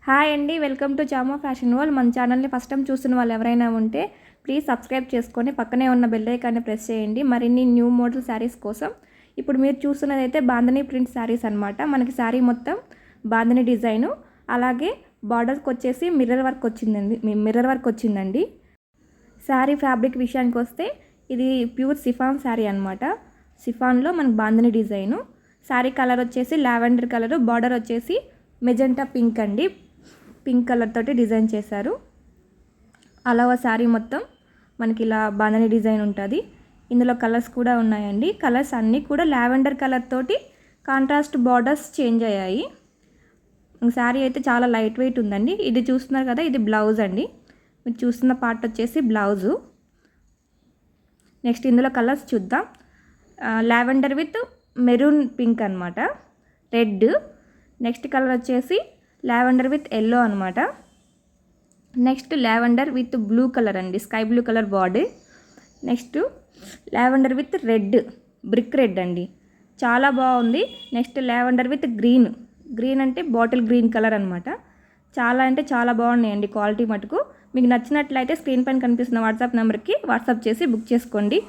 Hi అండి, welcome to చామో fashion world. మన ఛానల్ని ఫస్ట్ టైం చూస్తున్న వాళ్ళు ఎవరైనా ఉంటే ప్లీజ్ సబ్స్క్రైబ్ చేసుకొని పక్కనే ఉన్న బెల్ ఐకాన్ని ప్రెస్ చేయండి మరిన్ని న్యూ మోడల్ శారీస్ కోసం. ఇప్పుడు మీరు చూస్తున్నదైతే బాంధనీ ప్రింట్ శారీస్ అనమాట. మనకి శారీ మొత్తం బాంధనీ డిజైను, అలాగే బార్డర్కి వచ్చేసి మిర్రర్ వర్క్ వచ్చిందండి. శారీ ఫ్యాబ్రిక్ విషయానికి వస్తే ఇది ప్యూర్ సిఫాన్ శారీ అనమాట. సిఫాన్లో మనకు బాంధనీ డిజైను. శారీ కలర్ వచ్చేసి లావెండర్ కలరు, బార్డర్ వచ్చేసి మెజెంటా పింక్ అండి. పింక్ కలర్ తోటి డిజైన్ చేశారు. అలావా శారీ మొత్తం మనకి ఇలా బాంధనీ డిజైన్ ఉంటుంది. ఇందులో కలర్స్ కూడా ఉన్నాయండి. కలర్స్ అన్నీ కూడా లావెండర్ కలర్ తోటి కాంట్రాస్ట్ బార్డర్స్ చేంజ్ అయ్యాయి. శారీ అయితే చాలా లైట్ వెయిట్ ఉందండి. ఇది చూస్తున్నారు కదా, ఇది బ్లౌజ్ అండి. మీరు చూస్తున్న పార్ట్ వచ్చేసి బ్లౌజు. నెక్స్ట్ ఇందులో కలర్స్ చూద్దాం. లావెండర్ విత్ మెరూన్ పింక్ అనమాట, రెడ్. నెక్స్ట్ కలర్ వచ్చేసి లావెండర్ విత్ ఎల్లో అనమాట. Next lavender with blue colour అండి, sky blue colour body. Next lavender with red, brick red అండి, చాలా బాగుంది. నెక్స్ట్ లావెండర్ విత్ గ్రీన్ అంటే బాటిల్ గ్రీన్ కలర్ అనమాట. చాలా అంటే చాలా బాగున్నాయండి క్వాలిటీ మటుకు. మీకు నచ్చినట్లయితే స్క్రీన్ పైన కనిపిస్తున్న వాట్సాప్ నెంబర్కి వాట్సాప్ చేసి బుక్ చేసుకోండి.